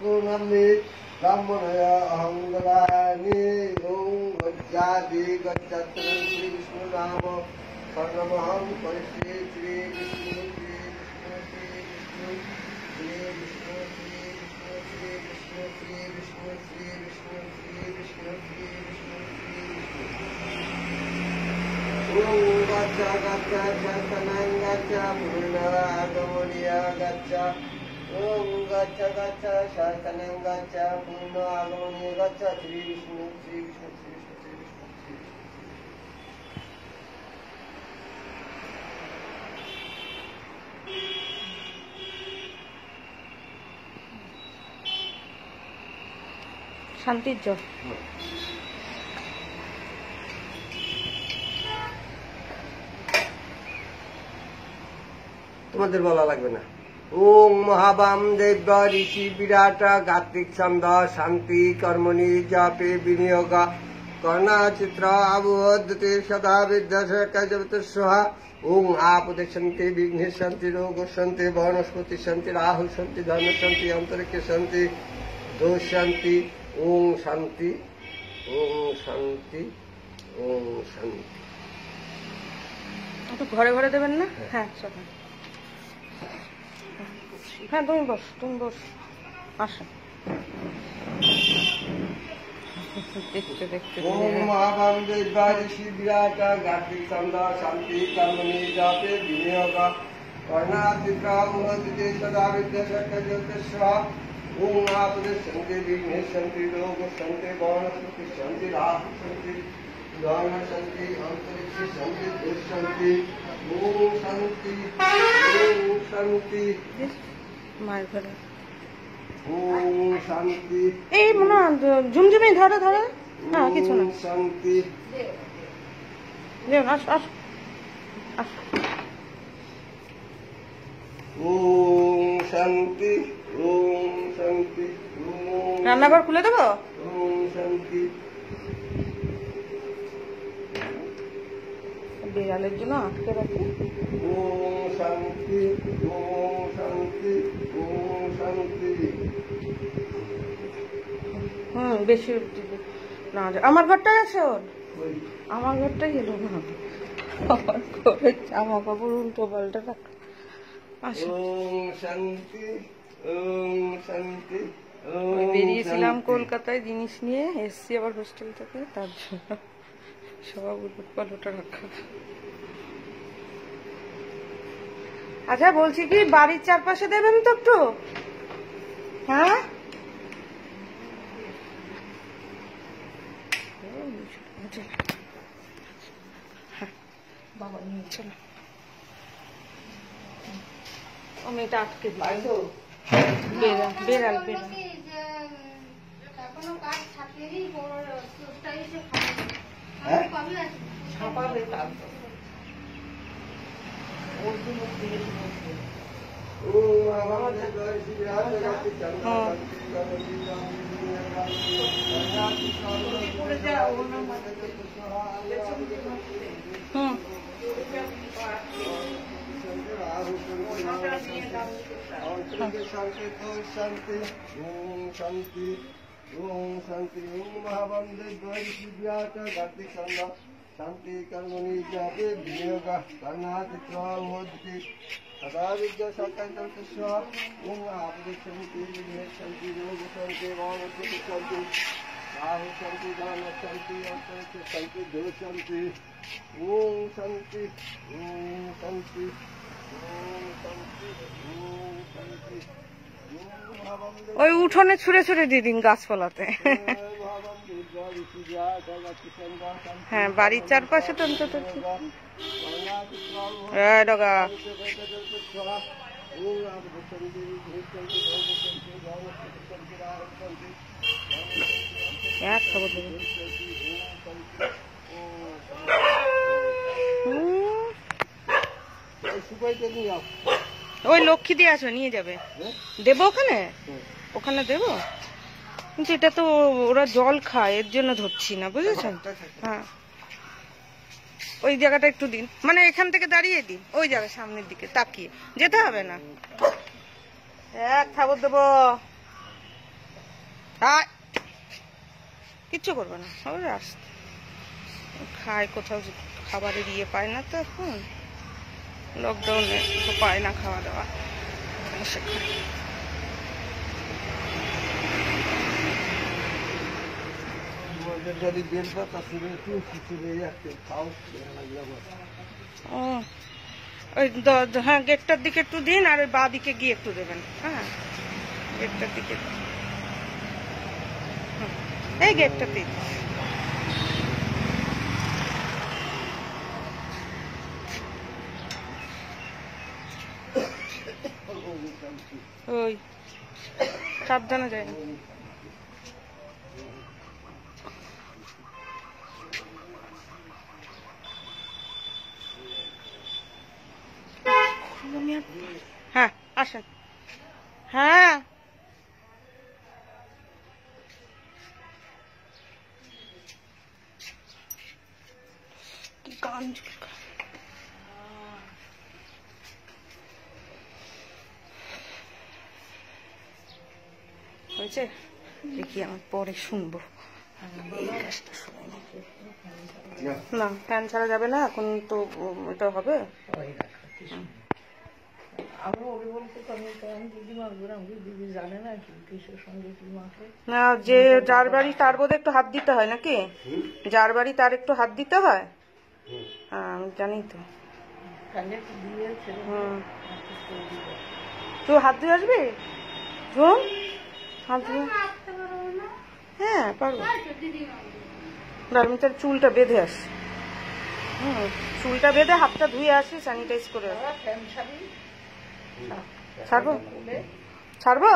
पूर्णमि ब्रह्मणया अहं ददामि ओम गच्छादि गच्छत्र श्री विष्णु नाम सर्वमहं करिष्ये श्री विष्णु श्री विष्णु श्री विष्णु श्री विष्णु श्री विष्णु श्री विष्णु श्री विष्णु श्री विष्णु श्री विष्णु ओम गच्छ गच्छ शतनं गच्छ पूर्णागमनिया गच्छ ओम गच्छ गच्छ शतनं गच्छ पूर्णागमनिया गच्छ श्री विष्णु श्री विष्णु श्री विष्णु श्री विष्णु শান্তির জল। তোমাদের বলা লাগবে না। ओम महावाम देव ऋषि विराट गात्रिक छंद शांति कर्मणि जापे विनियोग कर्णा चित्र आबुद्धते सदा विद्याशकजवत स्वाहा ओम आपदे शांति विघ्ने शांति रोग शांति वनस्पति शांति राहु शांति धर्म शांति अंतरिक्ष शांति दोष शांति ओम शांति ओम शांति ओम शांति। তো ঘরে ঘরে দেবেন না? হ্যাঁ সবাই হ্যাঁ তুমি বস আসো দেখতে দেখতে ओम महावाम देव ऋषि विराट गात्रिक छंद शांति कर्मणि जापे विनियोग कर्णा चित्र आबुद्धते सदा विद्याशकजवत स्वाहा ओम आपदे शांति विघ्ने शांति रोग शांति वनस्पति शांति राहु शांति धर्म शांति अंतरिक्ष शांति दोष शांति ओम शांति ओम शांति মায়ের ঘরে ओम शांति এই মনে ঝুমঝুমি ধরো ধরো না কিছু না ओम शांति দেও আস আস আস ओम शांति ओम शांति ओम রান্নাঘর খুলে দেবো ओम शांति বিড়ালের জন্য আটকে রাখি ओम शांति ओम शांति ओम शांति বেশি না আমার ঘরটা গেছে ওর আমার ঘরটা গেল না আমার ঘরে জামা কাপড় উল্টো পাল্টা রাখ আসো ओम शांति ओम शांति আমি বেরিয়েছিলাম কলকাতায় জিনিস নিয়ে এসছি আবার হোস্টেল থেকে তার জন্য সব উল্টো পাল্টা রাখা। আচ্ছা বলছি কি বাড়ির চারপাশে দেবেন তো একটু? হ্যাঁ বাবা নিয়ে চলো আমি এটা আটকে দিই বেড়াল বেড়াল বেড়াল ছাপাবে তারপর शांति ओम शांति ओम शांति ओम महावाम देव ऋषि विराट गात्रिक छंद शांति कर्मणि जापे विनियोग कर्णा चित्र आबुद्धते सदा विद्याशकजवत स्वाहा ओम आपदे शांति विघ्ने शांति रोग शांति वनस्पति शांति राहु शांति धर्म शांति अंतरिक्ष शांति दोष शांति ओम शांति ओम शांति ओम शांति ओम शांति ওই উঠোনে ছুঁড়ে ছুঁড়ে দিয়ে দিন গাছপালাতে। হ্যাঁ বাড়ির চারপাশে তো অন্তত ডগা এক খবর দেবে ওই লক্ষ্মী দিয়ে আছো নিয়ে যাবে দেবো ওখানে ওখানে দেবো কিন্তু এটা তো ওরা জল খায় এর জন্য ধরছি না বুঝেছেন। হ্যাঁ ওই জায়গাটা একটু দিন মানে এখান থেকে দাঁড়িয়ে দিন ওই জায়গা সামনের দিকে তাকিয়ে যেতে হবে না এক খাবার দেবো কিচ্ছু করবে না, হবে খায় কোথাও, খাবারের ইয়ে পায় না তো এখন, লকডাউনে তো পায় না খাওয়া দাওয়া, সে খায়। যদি বের পাতা ছিল একটু কিছু খাও। ও ওই হ্যাঁ গেটটার দিকে একটু দিন, আর ওই বাঁ দিকে গিয়ে একটু দেবেন। হ্যাঁ গেটটার দিকে, এই গেটটাতে ওই সাবধানে যায় না। হ্যাঁ আসেন। হ্যাঁ কি গান হয়েছে, দেখি আমার পরে শুনবো। না ফ্যান ছাড়া যাবে না এখন তো, এটা হবে। না যে যার বাড়ি তার বোধ একটু হাত দিতে হয় নাকি, যার বাড়ি তার একটু হাত দিতে হয়। হ্যাঁ আমি জানি তো। তুই হাত দিয়ে আসবি ঝুম, হাত দিয়ে। হ্যাঁ পারবো, আমি তার চুলটা বেঁধে আসি। চুলটা বেঁধে হাতটা ধুয়ে আসি, স্যানিটাইজ করে ছাড়বো ছাড়বো।